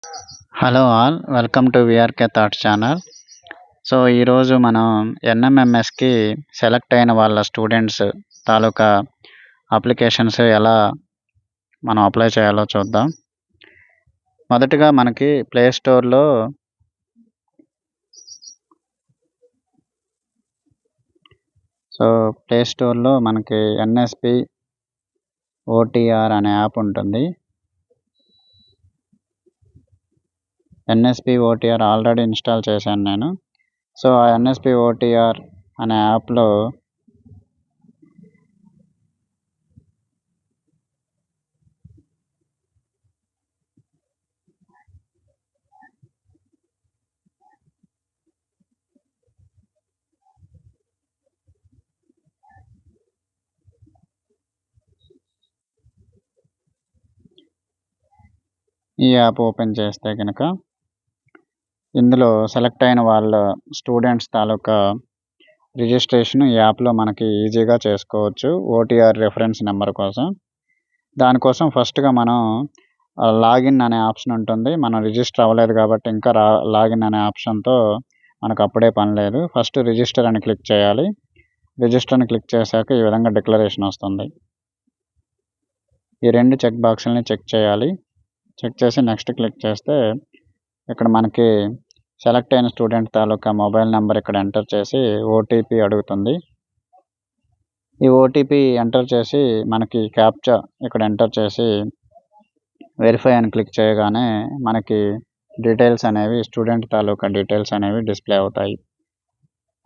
Hello all, welcome to VRK thoughts channel. So ఈరోజు మనం ఎన్ఎంఎంఎస్కి select అయిన వాళ్ళ స్టూడెంట్స్ తాలూకా అప్లికేషన్స్ ఎలా మనం అప్లై చేయాలో చూద్దాం. మొదటగా మనకి ప్లే స్టోర్లో మనకి ఎన్ఎస్పి ఓటీఆర్ అనే యాప్ ఉంటుంది. ఎన్ఎస్పి ఓటీఆర్ ఆల్రెడీ ఇన్స్టాల్ చేశాను నేను. సో ఆ ఎన్ఎస్పి ఓటీఆర్ అనే యాప్లో ఈ యాప్ ఓపెన్ చేస్తే కనుక ఇందులో సెలెక్ట్ అయిన వాళ్ళ స్టూడెంట్స్ తాలూకా రిజిస్ట్రేషన్ ఈ యాప్లో మనకి ఈజీగా చేసుకోవచ్చు ఓటీఆర్ రెఫరెన్స్ నెంబర్ కోసం. దానికోసం ఫస్ట్గా మనం లాగిన్ అనే ఆప్షన్ ఉంటుంది. మనం రిజిస్టర్ అవ్వలేదు కాబట్టి ఇంకా లాగిన్ అనే ఆప్షన్తో మనకు అప్పుడే పని లేదు. ఫస్ట్ రిజిస్టర్ అని క్లిక్ చేయాలి. రిజిస్టర్ అని క్లిక్ చేశాక ఈ విధంగా డిక్లరేషన్ వస్తుంది. ఈ రెండు చెక్ బాక్సులని చెక్ చేయాలి. చెక్ చేసి నెక్స్ట్ క్లిక్ చేస్తే ఇక్కడ మనకి సెలెక్ట్ అయిన స్టూడెంట్ తాలూకా మొబైల్ నెంబర్ ఇక్కడ ఎంటర్ చేసి ఓటీపీ అడుగుతుంది. ఈ ఓటీపీ ఎంటర్ చేసి మనకి క్యాప్చా ఇక్కడ ఎంటర్ చేసి వెరిఫై అని క్లిక్ చేయగానే మనకి డీటెయిల్స్ అనేవి స్టూడెంట్ తాలూకా డీటెయిల్స్ అనేవి డిస్ప్లే అవుతాయి.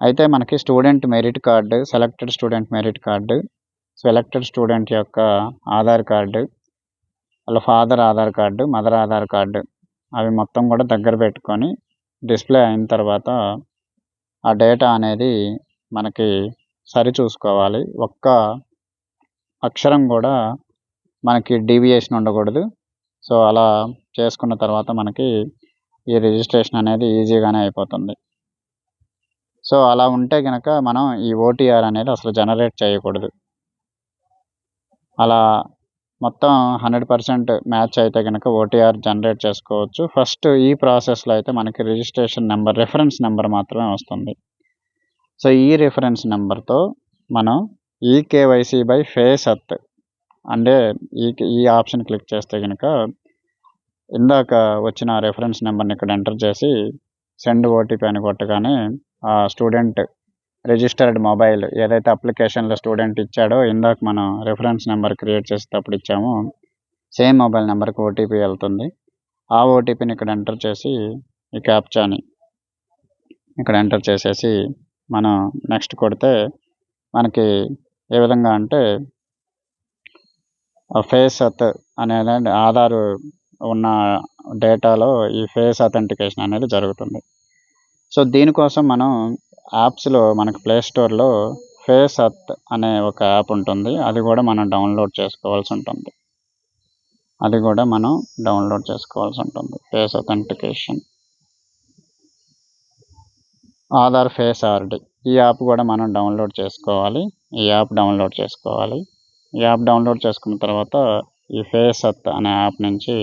అయితే మనకి student merit card, selected student merit card, selected student యొక్క ఆధార్ కార్డు, వాళ్ళ father Aadhaar card, mother Aadhaar card అవి మొత్తం కూడా దగ్గర పెట్టుకొని డిస్ప్లే అయిన తర్వాత ఆ డేటా అనేది మనకి సరి చూసుకోవాలి. ఒక్క అక్షరం కూడా మనకి డీవియేషన్ ఉండకూడదు. సో అలా చేసుకున్న తర్వాత మనకి ఈ రిజిస్ట్రేషన్ అనేది ఈజీగానే అయిపోతుంది. సో అలా ఉంటే కనుక మనం ఈ ఓటీఆర్ అనేది అసలు జనరేట్ చేయకూడదు. అలా మొత్తం 100% మ్యాచ్ అయితే కనుక ఓటీఆర్ జనరేట్ చేసుకోవచ్చు. ఫస్ట్ ఈ ప్రాసెస్లో అయితే మనకి రిజిస్ట్రేషన్ నెంబర్, రెఫరెన్స్ నెంబర్ మాత్రమే వస్తుంది. సో ఈ రెఫరెన్స్ నెంబర్తో మనం ఈకేవైసీ బై ఫేసత్ అంటే ఈ ఆప్షన్ క్లిక్ చేస్తే కనుక ఇందాక వచ్చిన రెఫరెన్స్ నెంబర్ని ఇక్కడ ఎంటర్ చేసి సెండ్ ఓటీపీ అని కొట్టగానే ఆ స్టూడెంట్ రిజిస్టర్డ్ మొబైల్ ఏదైతే అప్లికేషన్లో స్టూడెంట్ ఇచ్చాడో, ఇందాక మనం రెఫరెన్స్ నెంబర్ క్రియేట్ చేసేటప్పుడు ఇచ్చామో సేమ్ మొబైల్ నెంబర్కి ఓటీపీ వెళ్తుంది. ఆ ఓటీపీని ఇక్కడ ఎంటర్ చేసి ఈ క్యాప్చాని ఇక్కడ ఎంటర్ చేసేసి మనం నెక్స్ట్ కొడితే మనకి ఏ విధంగా అంటే ఫేస్ అనేది ఆధార్ ఉన్న డేటాలో ఈ ఫేస్ అథెంటికేషన్ అనేది జరుగుతుంది. సో దీనికోసం మనం యాప్స్లో మనకి ప్లే స్టోర్లో ఫేస్ అనే ఒక యాప్ ఉంటుంది. అది కూడా మనం డౌన్లోడ్ చేసుకోవాల్సి ఉంటుంది. Face authentication Aadhaar face RD ఈ యాప్ కూడా మనం డౌన్లోడ్ చేసుకోవాలి. ఈ యాప్ డౌన్లోడ్ చేసుకున్న తర్వాత ఈ ఫేస్ అనే యాప్ నుంచి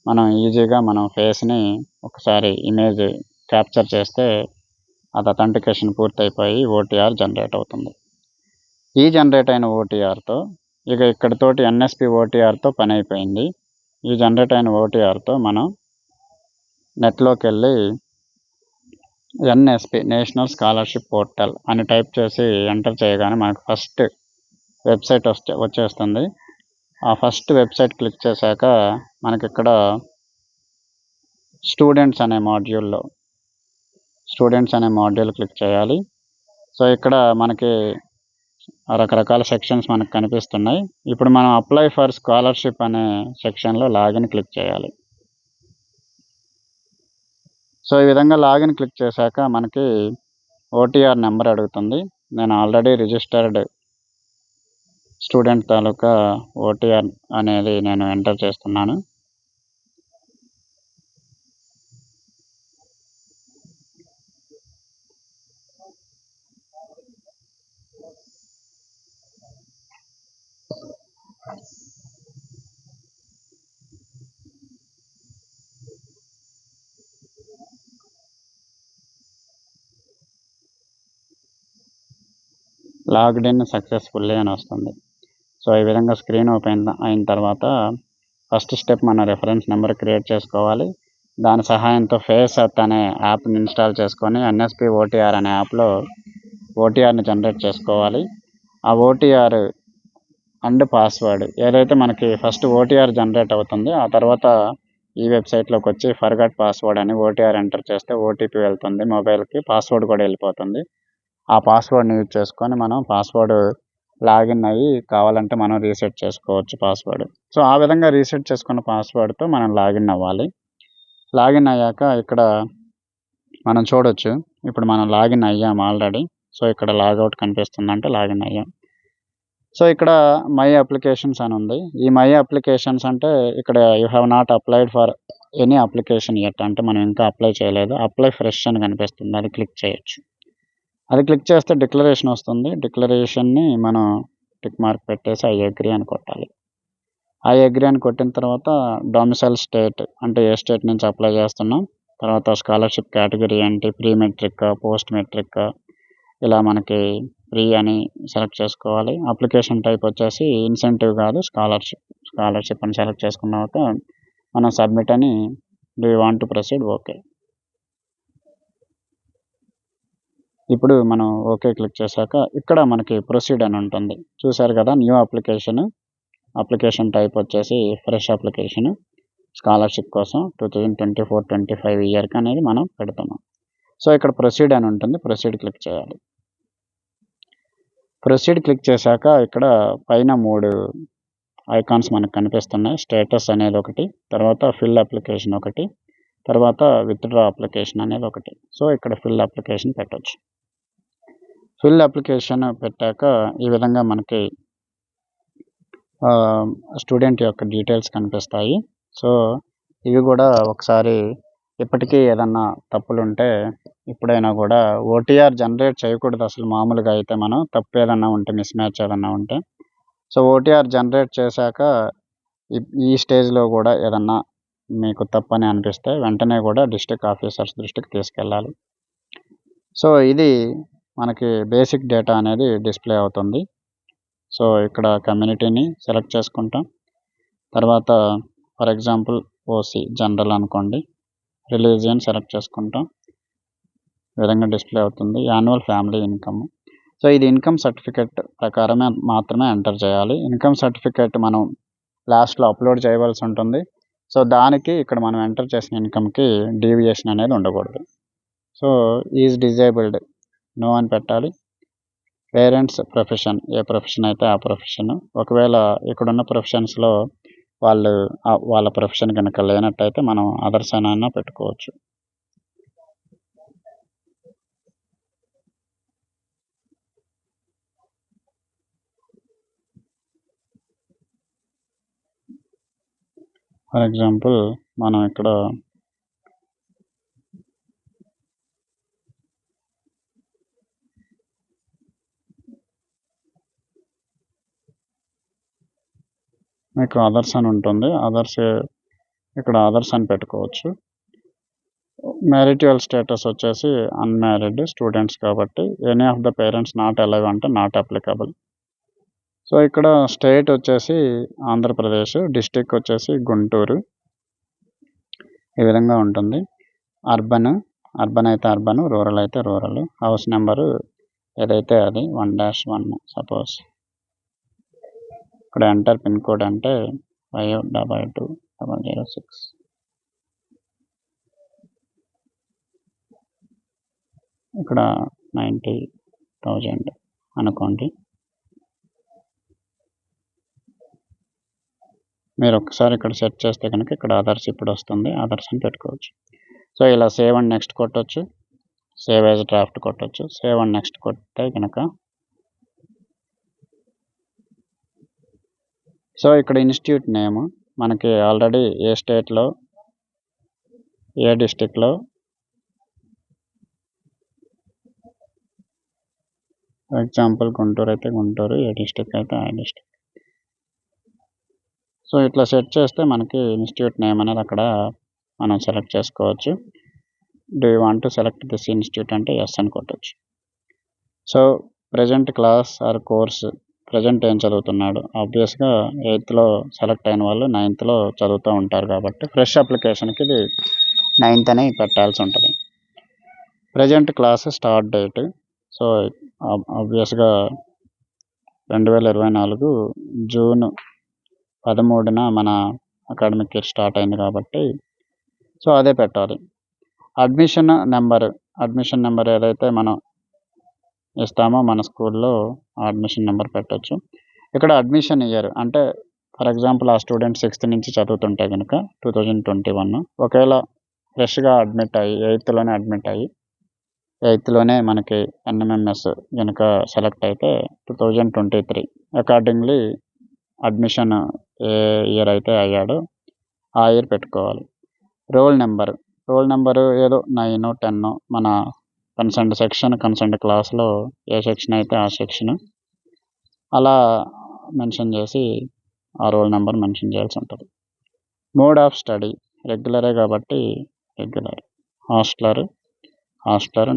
మనం ఈజీగా మనం ఫేస్ని ఒకసారి ఇమేజ్ క్యాప్చర్ చేస్తే అది అథెంటికేషన్ పూర్తయిపోయి ఓటీఆర్ జనరేట్ అవుతుంది. ఈ జనరేట్ అయిన ఓటీఆర్తో ఇక ఇక్కడితోటి ఎన్ఎస్పి ఓటీఆర్తో పని అయిపోయింది. ఈ జనరేట్ అయిన ఓటీఆర్తో మనం నెట్లోకి వెళ్ళి ఎన్ఎస్పి నేషనల్ స్కాలర్షిప్ పోర్టల్ అని టైప్ చేసి ఎంటర్ చేయగానే మనకు ఫస్ట్ వెబ్సైట్ వచ్చేస్తుంది. ఆ ఫస్ట్ వెబ్సైట్ క్లిక్ చేశాక మనకి ఇక్కడ స్టూడెంట్స్ అనే మాడ్యూల్ క్లిక్ చేయాలి. సో ఇక్కడ మనకి రకరకాల సెక్షన్స్ మనకు కనిపిస్తున్నాయి. ఇప్పుడు మనం అప్లై ఫర్ స్కాలర్షిప్ అనే సెక్షన్లో లాగిన్ క్లిక్ చేయాలి. సో ఈ విధంగా లాగిన్ క్లిక్ చేశాక మనకి ఓటీఆర్ నెంబర్ అడుగుతుంది. నేను ఆల్రెడీ రిజిస్టర్డ్ స్టూడెంట్ తాలూకా ఓటీఆర్ అనేది నేను ఎంటర్ చేస్తున్నాను. లాగ్డ్ ఇన్ సక్సెస్ఫుల్లీ అని వస్తుంది. సో ఈ విధంగా స్క్రీన్ ఓపెన్ అయిన తర్వాత ఫస్ట్ స్టెప్ మన రెఫరెన్స్ నెంబర్ క్రియేట్ చేసుకోవాలి. దాని సహాయంతో ఫేస్అత్ అనే యాప్ని ఇన్స్టాల్ చేసుకొని ఎన్ఎస్పి ఓటీఆర్ అనే యాప్లో ఓటీఆర్ని జనరేట్ చేసుకోవాలి. ఆ ఓటీఆర్ అండ్ పాస్వర్డ్ ఏదైతే మనకి ఫస్ట్ ఓటీఆర్ జనరేట్ అవుతుంది, ఆ తర్వాత ఈ వెబ్సైట్లోకి వచ్చి ఫర్గట్ పాస్వర్డ్ అని ఓటీఆర్ ఎంటర్ చేస్తే ఓటీపీ వెళ్తుంది మొబైల్కి, పాస్వర్డ్ కూడా వెళ్ళిపోతుంది. ఆ పాస్వర్డ్ని యూజ్ చేసుకొని మనం పాస్వర్డ్ లాగిన్ అయ్యి కావాలంటే మనం రీసెట్ చేసుకోవచ్చు పాస్వర్డ్. సో ఆ విధంగా రీసెట్ చేసుకున్న పాస్వర్డ్తో మనం లాగిన్ అవ్వాలి. లాగిన్ అయ్యాక ఇక్కడ మనం చూడొచ్చు, ఇప్పుడు మనం లాగిన్ అయ్యాం ఆల్రెడీ. సో ఇక్కడ లాగౌట్ కనిపిస్తుందంటే లాగిన్ అయ్యాం. సో ఇక్కడ మై అప్లికేషన్స్ అని ఉంది. ఈ మై అప్లికేషన్స్ అంటే ఇక్కడ you have not applied for any application yet, అంటే మనం ఇంకా అప్లై చేయలేదు. అప్లై ఫ్రెష్ అని కనిపిస్తుంది, అది క్లిక్ చేయొచ్చు. అది క్లిక్ చేస్తే డిక్లరేషన్ వస్తుంది. డిక్లరేషన్ని మనం టిక్ మార్క్ పెట్టేసి ఐ అగ్రీ అని కొట్టాలి. ఐ అగ్రీ అని కొట్టిన తర్వాత డొమిసైల్ స్టేట్ అంటే ఏ స్టేట్ నుంచి అప్లై చేస్తున్నాం, తర్వాత స్కాలర్షిప్ కేటగిరీ ఏంటి, ప్రీ మెట్రిక్, పోస్ట్ మెట్రిక్, ఇలా మనకి ప్రీ అని సెలెక్ట్ చేసుకోవాలి. అప్లికేషన్ టైప్ వచ్చేసి ఇన్సెంటివ్ కాదు స్కాలర్షిప్ అని సెలెక్ట్ చేసుకున్నాక మనం సబ్మిట్ అని do you want to proceed okay. ఇప్పుడు మనం ఓకే క్లిక్ చేశాక ఇక్కడ మనకి ప్రొసీడ్ అని ఉంటుంది, చూసారు కదా. న్యూ అప్లికేషన్ టైప్ వచ్చేసి ఫ్రెష్ అప్లికేషన్ స్కాలర్షిప్ కోసం 2024-25 ఇయర్కి అనేది మనం పెడుతున్నాం. సో ఇక్కడ ప్రొసీడ్ అని ఉంటుంది, ప్రొసీడ్ క్లిక్ చేయాలి. ప్రొసీడ్ క్లిక్ చేశాక ఇక్కడ పైన 3 ఐకాన్స్ మనకు కనిపిస్తున్నాయి. స్టేటస్ అనేది ఒకటి, తర్వాత ఫిల్ అప్లికేషన్ ఒకటి, తర్వాత విత్డ్రా అప్లికేషన్ అనేది ఒకటి. సో ఇక్కడ ఫిల్ అప్లికేషన్ పెట్టవచ్చు. ఫిల్ అప్లికేషన్ పెట్టాక ఈ విధంగా మనకి స్టూడెంట్ యొక్క డీటెయిల్స్ కనిపిస్తాయి. సో ఇవి కూడా ఒకసారి ఇప్పటికీ ఏదన్నా తప్పులు ఉంటే ఎప్పుడైనా కూడా ఓటీఆర్ జనరేట్ చేయకూడదు అసలు. మామూలుగా అయితే మనం తప్పు ఏదన్నా ఉంటే, మిస్ మ్యాచ్ ఏదన్నా ఉంటే, సో ఓటీఆర్ జనరేట్ చేశాక ఈ స్టేజ్లో కూడా ఏదన్నా మీకు తప్పని అనిపిస్తే వెంటనే కూడా డిస్ట్రిక్ట్ ఆఫీసర్స్ దృష్టికి తీసుకెళ్ళాలి. సో ఇది మనకి బేసిక్ డేటా అనేది డిస్ప్లే అవుతుంది. సో ఇక్కడ కమ్యూనిటీని సెలెక్ట్ చేసుకుంటాం, తర్వాత ఫర్ ఎగ్జాంపుల్ ఓసీ జనరల్ అనుకోండి, రిలీజియన్ సెలెక్ట్ చేసుకుంటాం, ఈ విధంగా డిస్ప్లే అవుతుంది. యాన్యువల్ ఫ్యామిలీ ఇన్కమ్, సో ఇది ఇన్కమ్ సర్టిఫికేట్ ప్రకారమే మాత్రమే ఎంటర్ చేయాలి. ఇన్కమ్ సర్టిఫికేట్ మనం లాస్ట్లో అప్లోడ్ చేయవలసి ఉంటుంది. సో దానికి ఇక్కడ మనం ఎంటర్ చేసిన ఇన్కమ్కి డీవియేషన్ అనేది ఉండకూడదు. సో ఈజ్ డిజేబుల్డ్ నో అని పెట్టాలి. పేరెంట్స్ ప్రొఫెషన్, ఏ ప్రొఫెషన్ అయితే ఆ ప్రొఫెషన్, ఒకవేళ ఇక్కడున్న ప్రొఫెషన్స్లో వాళ్ళ ప్రొఫెషన్ కనుక లేనట్టయితే మనం అదర్స్ అయినా పెట్టుకోవచ్చు. ఫర్ ఎగ్జాంపుల్ మనం ఇక్కడ మీకు అదర్స్ అని ఉంటుంది, ఇక్కడ అదర్స్ అని పెట్టుకోవచ్చు. మ్యారిటల్ స్టేటస్ వచ్చేసి అన్మ్యారీడ్ స్టూడెంట్స్ కాబట్టి any of the parents not alive అంటే నాట్ అప్లికబుల్. సో ఇక్కడ స్టేట్ వచ్చేసి ఆంధ్రప్రదేశ్, డిస్టిక్ వచ్చేసి గుంటూరు, ఈ విధంగా ఉంటుంది. అర్బన్ అయితే అర్బన్, రూరల్ అయితే రూరల్. హౌస్ నెంబరు ఏదైతే అది 1-1 సపోజ్. ఇక్కడ ఎంటర్ పిన్ కోడ్ అంటే 522006. ఇక్కడ 90,000 అనుకోండి. మీరు ఒకసారి ఇక్కడ సెట్ చేస్తే కనుక ఇక్కడ అదర్స్ ఇప్పుడు వస్తుంది, అదర్స్ అని పెట్టుకోవచ్చు. సో ఇలా సేవ్ అండ్ నెక్స్ట్ కొట్టవచ్చు, సేవ్ యాజ్ డ్రాఫ్ట్ కొట్టవచ్చు. సేవ్ అండ్ నెక్స్ట్ కొట్టే కనుక సో ఇక్కడ ఇన్స్టిట్యూట్ నేమ్ మనకి ఆల్రెడీ ఏ స్టేట్లో ఏ డిస్టిక్లో, ఫర్ ఎగ్జాంపుల్ గుంటూరు అయితే గుంటూరు, ఏ డిస్టిక్ అయితే ఆ డిస్టిక్. సో ఇట్లా సెట్ చేస్తే మనకి ఇన్స్టిట్యూట్ నేమ్ అనేది అక్కడ మనం సెలెక్ట్ చేసుకోవచ్చు. Do you want to select this institute అంటే ఎస్ అని కొట్టవచ్చు. So present class or course present ఏం చదువుతున్నాడు. ఆబ్వియస్గా 8th సెలెక్ట్ అయిన వాళ్ళు 9th చదువుతూ ఉంటారు కాబట్టి ఫ్రెష్ అప్లికేషన్కి ఇది 9th అని పెట్టాల్సి ఉంటుంది. Present class start date so ఆబ్వియస్గా 2024 జూన్ 13న మన అకాడమిక్ ఇయర్ స్టార్ట్ అయింది కాబట్టి సో అదే పెట్టాలి. అడ్మిషన్ నెంబర్ ఏదైతే మనం ఇస్తామో మన స్కూల్లో అడ్మిషన్ నెంబర్ పెట్టచ్చు. ఇక్కడ అడ్మిషన్ ఇయర్ అంటే ఫర్ ఎగ్జాంపుల్ ఆ స్టూడెంట్ 6th నుంచి చదువుతుంటే కనుక 2021 ఒకవేళ ఫ్రెష్గా అడ్మిట్ అయ్యి 8th అడ్మిట్ అయ్యి 8th మనకి ఎన్ఎంఎంఎస్ కనుక సెలెక్ట్ అయితే 2023 అకార్డింగ్లీ అడ్మిషన్ ఏ ఇయర్ అయితే అయ్యాడో ఆ ఇయర్ పెట్టుకోవాలి. రోల్ నెంబరు ఏదో 9, 10 మన కన్సర్న్డ్ క్లాస్లో ఏ సెక్షన్ అయితే ఆ సెక్షన్ అలా మెన్షన్ చేసి ఆ రోల్ నెంబర్ మెన్షన్ చేయాల్సి ఉంటుంది. మోడ్ ఆఫ్ స్టడీ రెగ్యులరే కాబట్టి regular, hosteller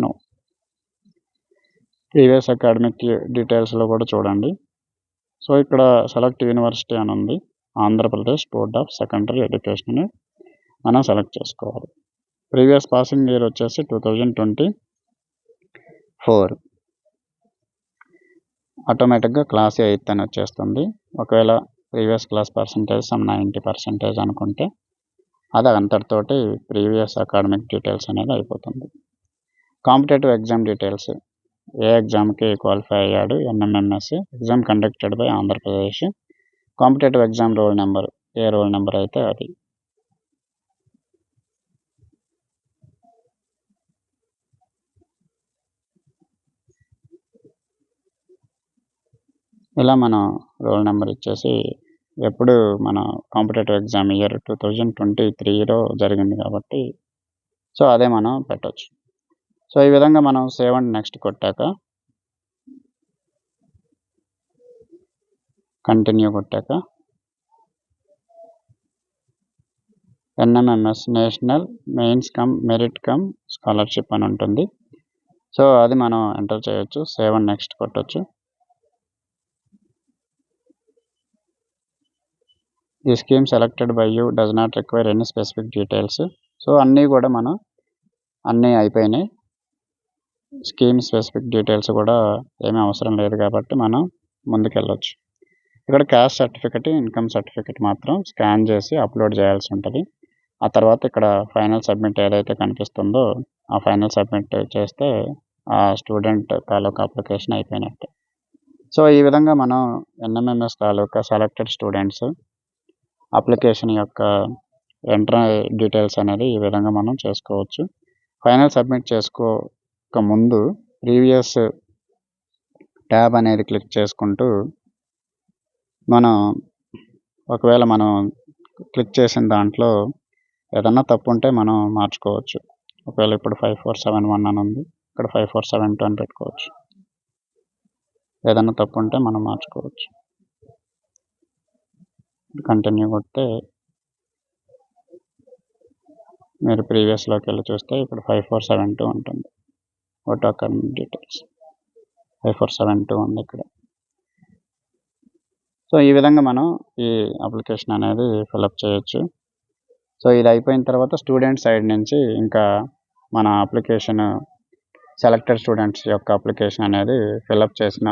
no. Previous academic డీటెయిల్స్లో కూడా చూడండి. సో ఇక్కడ సెలెక్ట్ యూనివర్సిటీ అని ఉంది. Andhra Pradesh board of secondary education మనం సెలెక్ట్ చేసుకోవాలి. ప్రీవియస్ పాసింగ్ ఇయర్ వచ్చేసి 2024. ఆటోమేటిక్గా క్లాస్ 8th అని వచ్చేస్తుంది. ఒకవేళ ప్రీవియస్ క్లాస్ పర్సంటేజ్ 90% అనుకుంటే అది అంతటితోటి ప్రీవియస్ అకాడమిక్ డీటెయిల్స్ అనేది అయిపోతుంది. కాంపిటేటివ్ ఎగ్జామ్ డీటెయిల్స్ ఏ ఎగ్జామ్కి క్వాలిఫై అయ్యాడు, NMMS exam conducted by Andhra Pradesh. Competitive exam roll number A roll number అయితే అది. ఇలా మనం రోల్ నెంబర్ ఇచ్చేసి ఎప్పుడు మన కాంపిటేటివ్ ఎగ్జామ్ ఇయర్ 2023లో జరిగింది కాబట్టి సో అదే మనం పెట్టవచ్చు. సో ఈ విధంగా మనం సేవ్ అండ్ నెక్స్ట్ కొట్టాక కంటిన్యూ కొట్టాక NMMS national means cum merit cum scholarship అని ఉంటుంది. సో అది మనం ఎంటర్ చేయొచ్చు. సేవ్ అండ్ నెక్స్ట్ కొట్టచ్చు. The scheme selected by you does not require any specific details. So అన్నీ కూడా మనం అన్నీ అయిపోయినాయి. స్కీమ్ స్పెసిఫిక్ డీటెయిల్స్ కూడా ఏమీ అవసరం లేదు కాబట్టి మనం ముందుకెళ్ళొచ్చు. ఇక్కడ క్యాస్ట్ సర్టిఫికెట్, ఇన్కమ్ సర్టిఫికెట్ మాత్రం స్కాన్ చేసి అప్లోడ్ చేయాల్సి ఉంటుంది. ఆ తర్వాత ఇక్కడ ఫైనల్ సబ్మిట్ ఏదైతే కనిపిస్తుందో ఆ ఫైనల్ సబ్మిట్ చేస్తే ఆ స్టూడెంట్ తాలూకా అప్లికేషన్ అయిపోయినట్టే. సో ఈ విధంగా మనం ఎన్ఎంఎంఎస్ తాలూకా సెలెక్టెడ్ స్టూడెంట్స్ అప్లికేషన్ యొక్క ఎంట్రీ డీటెయిల్స్ అనేది ఈ విధంగా మనం చేసుకోవచ్చు. ఫైనల్ సబ్మిట్ చేసుకోక ముందు ప్రీవియస్ ట్యాబ్ అనేది క్లిక్ చేసుకుంటూ మనం ఒకవేళ మనం క్లిక్ చేసిన దాంట్లో ఏదన్నా తప్పు ఉంటే మనం మార్చుకోవచ్చు. ఒకవేళ ఇప్పుడు 5471 అని ఉంది, ఇక్కడ 5472 అని పెట్టుకోవచ్చు. ఏదన్నా తప్పు ఉంటే మనం మార్చుకోవచ్చు. కంటిన్యూ కొడితే మీరు ప్రీవియస్లోకి వెళ్ళి చూస్తే ఇప్పుడు 5472 ఉంటుంది. ఓటో అకాడమిక్ డీటెయిల్స్ 5472 ఉంది ఇక్కడ. సో ఈ విధంగా మనం ఈ అప్లికేషన్ అనేది ఫిలప్ చేయొచ్చు. సో ఇది అయిపోయిన తర్వాత స్టూడెంట్ సైడ్ నుంచి ఇంకా మన అప్లికేషన్ సెలెక్టెడ్ స్టూడెంట్స్ యొక్క అప్లికేషన్ అనేది ఫిలప్ చేసిన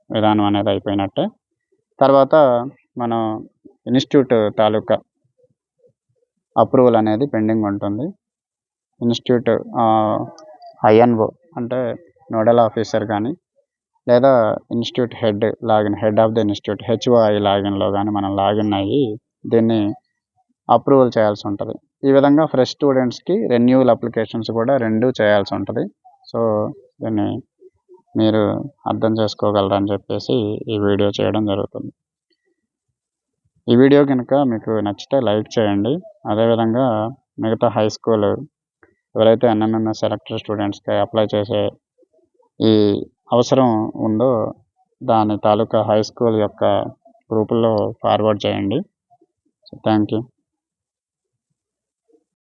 విధానం అనేది అయిపోయినట్టే. తర్వాత మనం ఇన్స్టిట్యూట్ తాలూకా అప్రూవల్ అనేది పెండింగ్ ఉంటుంది. ఇన్స్టిట్యూట్ ఐఎన్ఓ అంటే నోడల్ ఆఫీసర్ కానీ లేదా institute head of the institute HOI లాగిన్లో కానీ మనం లాగిన్ అయ్యి దీన్ని అప్రూవల్ చేయాల్సి ఉంటుంది. ఈ విధంగా ఫ్రెష్ స్టూడెంట్స్కి రెన్యూవల్ అప్లికేషన్స్ కూడా 2 చేయాల్సి ఉంటుంది. సో దీన్ని మీరు అర్థం చేసుకోగలరని చెప్పేసి ఈ వీడియో చేయడం జరుగుతుంది. ఈ వీడియో కనుక మీకు నచ్చితే లైక్ చేయండి. అదేవిధంగా మిగతా హై స్కూల్ ఎవరైతే ఎన్ఎంఎంఎస్ సెలెక్టెడ్ స్టూడెంట్స్కి అప్లై చేసే ఈ అవసరం ఉందో దాని తాలూకా హై స్కూల్ యొక్క గ్రూపుల్లో ఫార్వర్డ్ చేయండి. So thank you.